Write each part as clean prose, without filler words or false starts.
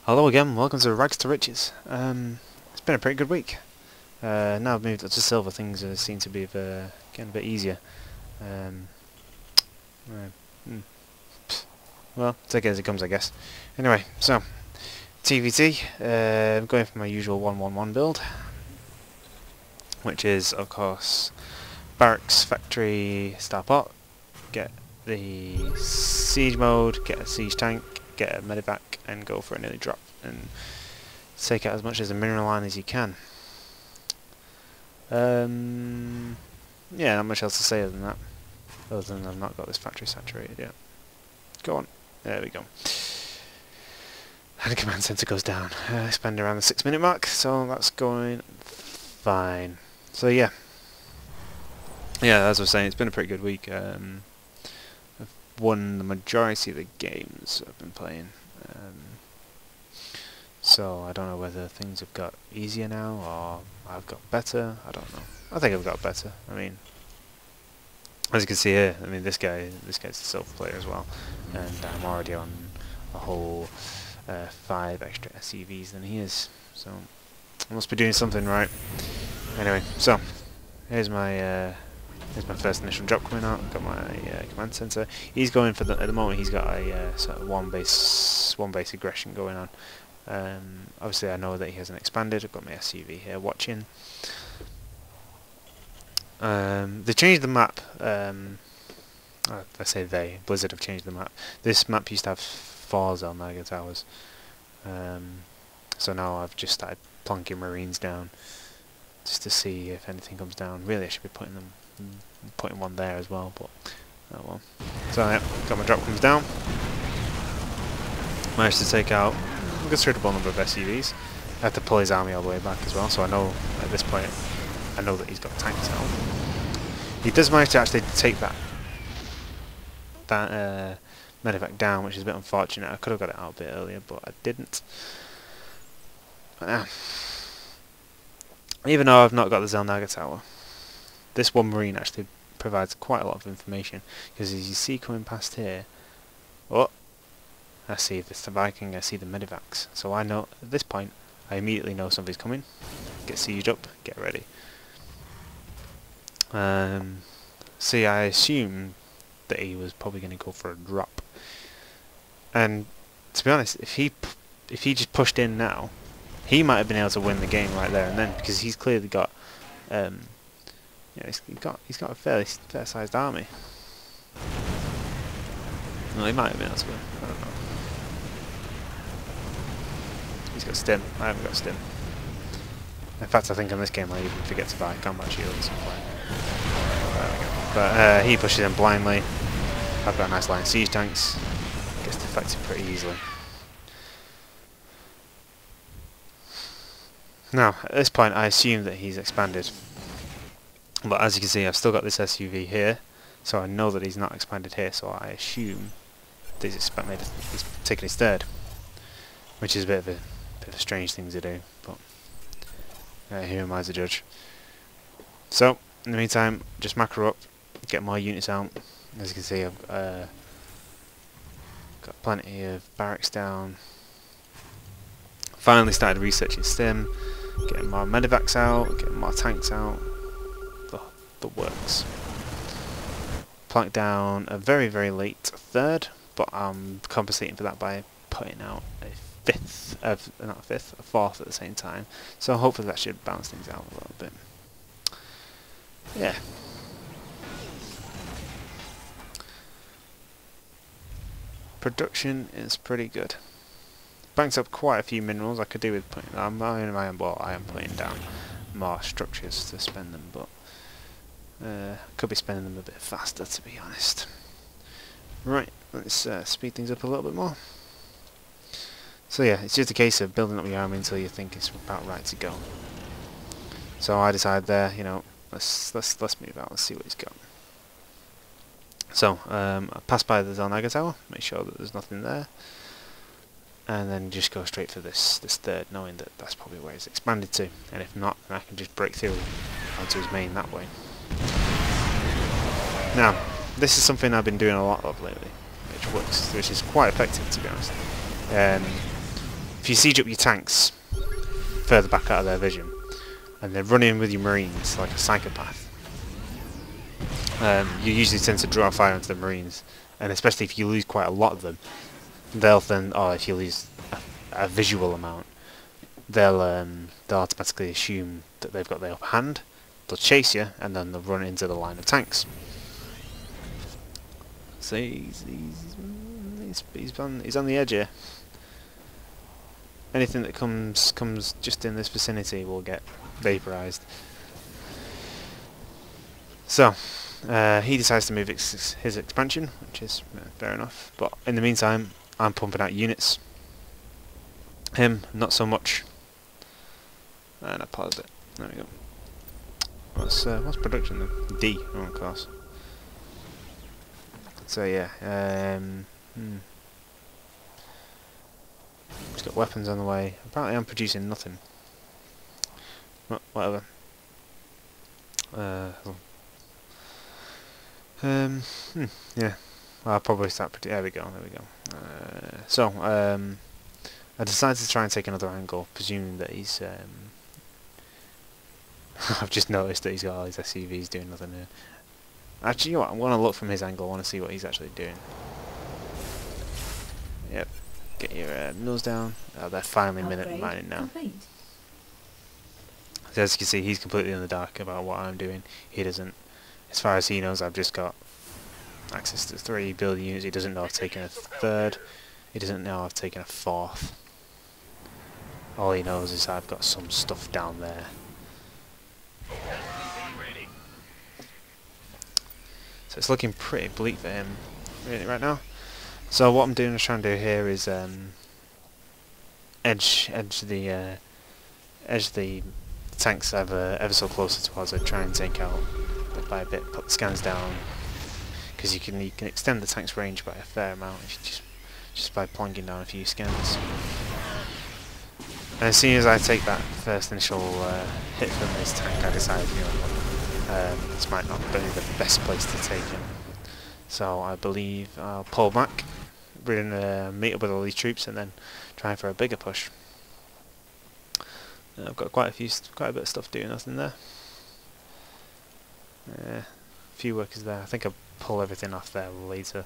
Hello again, welcome to Rags to Riches. It's been a pretty good week. Now I've moved up to silver, things seem to be getting a bit easier. Um, mm, well, take it as it comes, I guess. Anyway, so TVT, I'm going for my usual 1-1-1 build, which is, of course, barracks, factory, starport, get the siege mode, get a siege tank, get a medevac, and go for an early drop and take out as much as a mineral line as you can. Yeah, not much else to say other than that. Other than I've not got this factory saturated yet. Go on. There we go. And the command center goes down. I spend around the 6-minute mark, so that's going fine. So yeah. Yeah, as I was saying, it's been a pretty good week. I've won the majority of the games I've been playing. So I don't know whether things have got easier now or I've got better. I don't know. I think I've got better. I mean, as you can see here, I mean this guy's a silver player as well, and I'm already on a whole 5 extra SCVs than he is. So I must be doing something right. Anyway, so here's my first initial drop coming out. Got my command center. He's going for at the moment. He's got a sort of one base aggression going on. Obviously, I know that he hasn't expanded. I've got my SCV here watching. They changed the map. I say they. Blizzard have changed the map. This map used to have 4 Xel'Naga towers. So now I've just started plonking marines down just to see if anything comes down. Really, I should be putting one there as well, but oh well. So yeah, got my drop comes down. Managed to take out a considerable number of SCVs. I have to pull his army all the way back as well, so I know at this point I know that he's got tanks out. He does manage to actually take that medevac down, which is a bit unfortunate. I could have got it out a bit earlier, but I didn't. But even though I've not got the Xel'Naga tower, this one marine actually provides quite a lot of information, because as you see coming past here, oh, I see this Viking, I see the medevacs, so I know at this point I immediately know something's coming. Get sieged up, get ready. See, I assume that he was probably going to go for a drop, and to be honest, if he just pushed in now, he might have been able to win the game right there and then, because he's clearly got he's got a fair-sized army. Well, he might have been able to win. I don't know. He's got stim. I haven't got stim. In fact, I think in this game I even forget to buy combat shield at some point. There we go. But he pushes in blindly. I've got a nice line of siege tanks. Gets defected pretty easily. Now, at this point, I assume that he's expanded. But as you can see, I've still got this SUV here, so I know that he's not expanded here, so I assume that he's taken his third, which is a bit of a strange thing to do, but who am I as a judge? So, in the meantime, just macro up, get more units out. As you can see, I've got plenty of barracks down. Finally started researching stim, getting more medevacs out, getting more tanks out. The works. Plank down a very, very late third, but I'm compensating for that by putting out a fourth at the same time. So hopefully that should balance things out a little bit. Yeah. Production is pretty good. Banks up quite a few minerals. I could do with putting. I am putting down more structures to spend them, but could be spending them a bit faster, to be honest. Right, let's speed things up a little bit more. So yeah, it's just a case of building up your army until you think it's about right to go. So I decided there, you know, let's move out. Let's see what he's got. So I pass by the Xel'Naga tower, make sure that there's nothing there, and then just go straight for this third, knowing that that's probably where he's expanded to. And if not, then I can just break through onto his main that way. Now, this is something I've been doing a lot of lately, which is quite effective, to be honest. if you siege up your tanks further back out of their vision, and then run in with your marines like a psychopath, you usually tend to draw fire into the marines, and especially if you lose quite a lot of them, they'll then, or if you lose a visual amount, they'll automatically assume that they've got the upper hand. They'll chase you, and then they'll run into the line of tanks. So he's on the edge here. Anything that comes just in this vicinity will get vaporized. So he decides to move his expansion, which is fair enough. But in the meantime, I'm pumping out units. Him, not so much. And I paused it. There we go. What's production then? D, oh, of course. So yeah, just got weapons on the way. Apparently I'm producing nothing. Well, whatever. Yeah. Well, I'll probably start there we go, I decided to try and take another angle, presuming that he's I've just noticed that he's got all his SUVs doing nothing here. Actually, you know what, I want to look from his angle, I want to see what he's actually doing. Yep, get your mills down. Oh, they're finally mining now. So as you can see, he's completely in the dark about what I'm doing. He doesn't. As far as he knows, I've just got access to 3 building units. He doesn't know I've taken a 3rd. He doesn't know I've taken a 4th. All he knows is I've got some stuff down there. So it's looking pretty bleak for him really right now. So what I'm doing is trying to do here is edge the tanks ever so closer towards it. Try and take out bit by bit. Put the scans down, because you can extend the tank's range by a fair amount if you just by plonking down a few scans. And as soon as I take that first initial hit from this tank, I decide, you know, this might not be the best place to take him. So I believe I'll pull back, meet up with all these troops, and then try for a bigger push. I've got quite a bit of stuff doing nothing there. A few workers there. I think I'll pull everything off there later.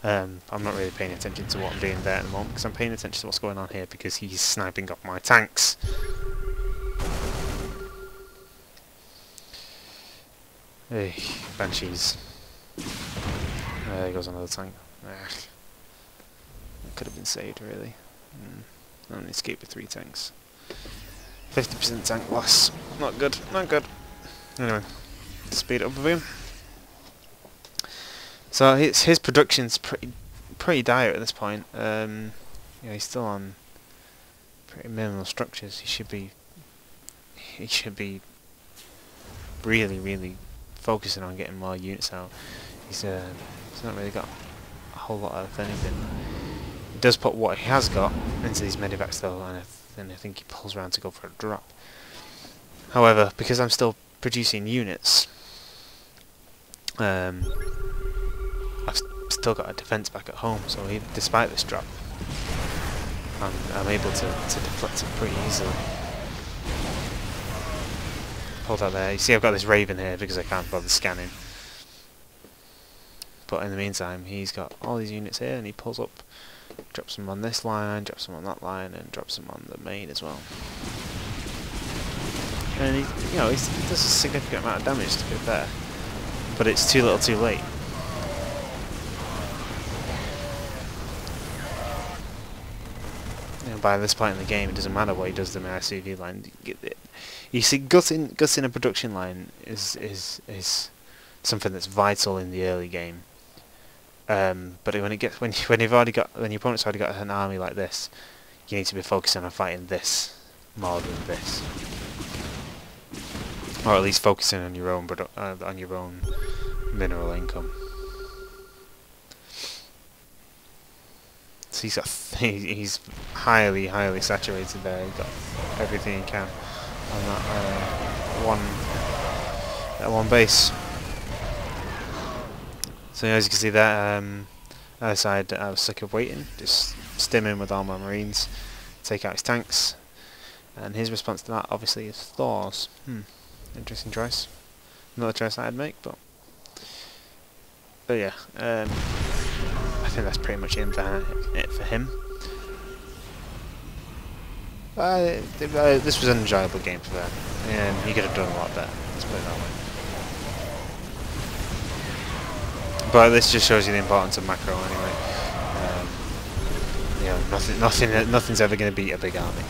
I'm not really paying attention to what I'm doing there at the moment, because I'm paying attention to what's going on here, because he's sniping off my tanks. Hey, Banshees. There goes another tank. That could have been saved, really. I only escaped with 3 tanks. 50% tank loss. Not good, not good. Anyway, speed it up a bit. So his production's pretty dire at this point. Yeah, he's still on pretty minimal structures. He should be really focusing on getting more units out. He's not really got a whole lot of anything. He does put what he has got into these medivacs though, and then I think he pulls around to go for a drop. However, because I'm still producing units, I've still got a defence back at home, so despite this drop, I'm able to deflect it pretty easily. Hold out there. You see I've got this Raven here because I can't bother scanning. But in the meantime, he's got all these units here, and he pulls up, drops them on this line, drops them on that line, and drops them on the main as well. And he does a significant amount of damage, to be fair, but it's too little, too late. By this point in the game, it doesn't matter what he does to the SUV line. You see, gutting a production line is something that's vital in the early game. But when your opponent's already got an army like this, you need to be focusing on fighting this more than this, or at least focusing on your own mineral income. So he's highly saturated there. He's got everything he can on that one base. So as you can see there, other side, I was sick of waiting, just stimming with all my marines take out his tanks. And his response to that obviously is Thors. Interesting choice. Another choice I'd make, but yeah, I think that's pretty much it for him. This was an enjoyable game for them. He could have done a lot better. Let's put it that way. But this just shows you the importance of macro anyway. You know, nothing's ever going to beat a big army.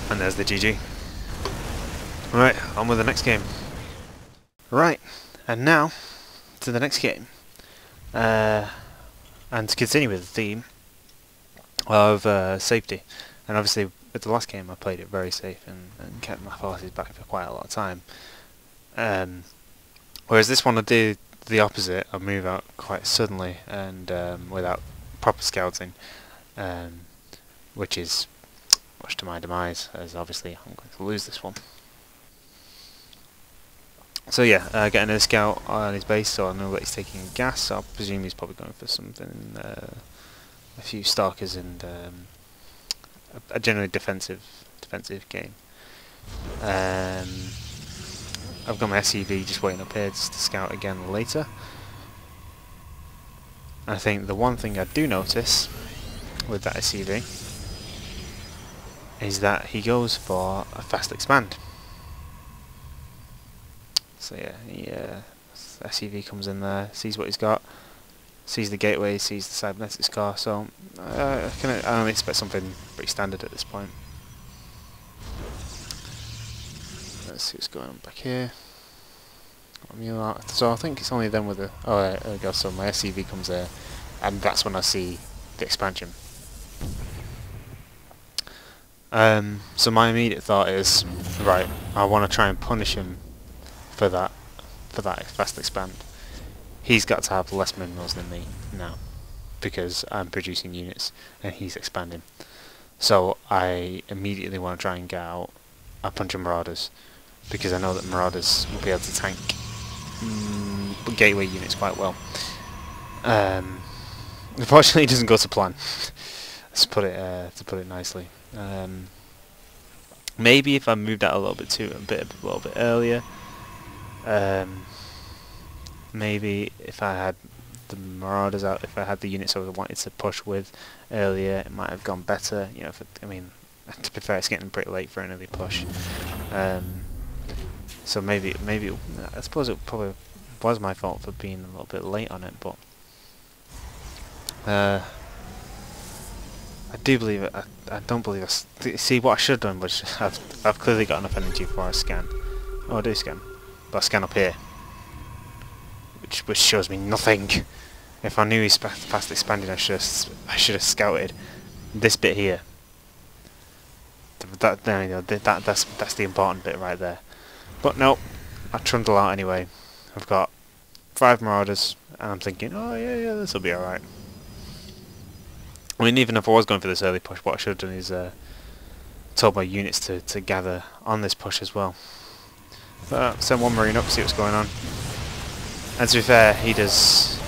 And there's the GG. Right, on with the next game. Right, and now to the next game. And to continue with the theme of safety. And obviously with the last game I played it very safe and kept my forces back for quite a lot of time. Whereas this one I did the opposite. I move out quite suddenly and without proper scouting, which is much to my demise, as obviously I'm going to lose this one. So yeah, getting a scout on his base, so I know that he's taking gas, so I presume he's probably going for something, a few stalkers and a generally defensive game. I've got my SCV just waiting up here just to scout again later. I think the one thing I do notice with that SCV is that he goes for a fast expand. So yeah, SCV comes in there, sees what he's got, sees the gateway, sees the cybernetics car, so I only expect something pretty standard at this point. Let's see what's going on back here. So I think it's only then with the... Oh, there we go, so my SCV comes there, and that's when I see the expansion. So my immediate thought is, right, I want to try and punish him for that fast expand. He's got to have less minerals than me now, because I'm producing units and he's expanding. So I immediately want to try and get out a bunch of Marauders, because I know that Marauders will be able to tank gateway units quite well. Unfortunately, it doesn't go to plan. To put it nicely. Maybe if I moved out a little bit earlier. Maybe if I had the Marauders out, if I had the units I wanted to push with earlier, it might have gone better. You know, I mean, to be fair, it's getting pretty late for an early push. So maybe I suppose it probably was my fault for being a little bit late on it, but I do believe it. I don't believe I see what I should have done, which I've clearly got enough energy for a scan. Oh, I do scan, but I scan up here, which shows me nothing. If I knew he's fast expanding, I should have scouted this bit here. That's the important bit right there. But no, I trundle out anyway. I've got 5 Marauders, and I'm thinking, oh yeah, this will be alright. I mean, even if I was going for this early push, what I should have done is told my units to gather on this push as well. But send one Marine up, see what's going on. And to be fair, he does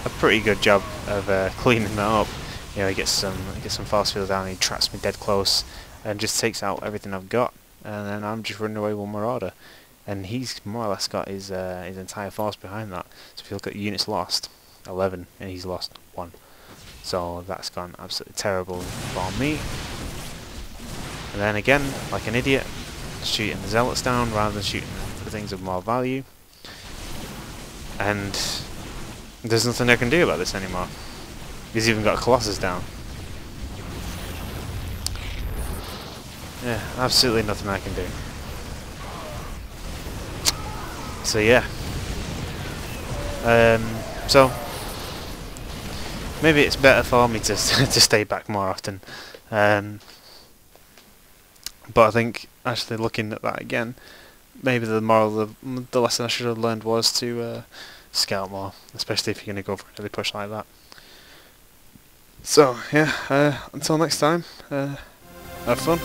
a pretty good job of cleaning that up. You know, he gets some force field down, he traps me dead close, and just takes out everything I've got. And then I'm just running away with one Marauder, and he's more or less got his entire force behind that. So if you look at units lost, 11, and he's lost 1. So that's gone absolutely terrible for me. And then again, like an idiot, shooting the Zealots down rather than shooting the things of more value. And there's nothing I can do about this anymore. He's even got a Colossus down. Yeah, absolutely nothing I can do. So yeah. So maybe it's better for me to to stay back more often. But I think actually looking at that again, maybe the lesson I should have learned was to scout more, especially if you're going to go for a really push like that. So yeah, until next time, have fun.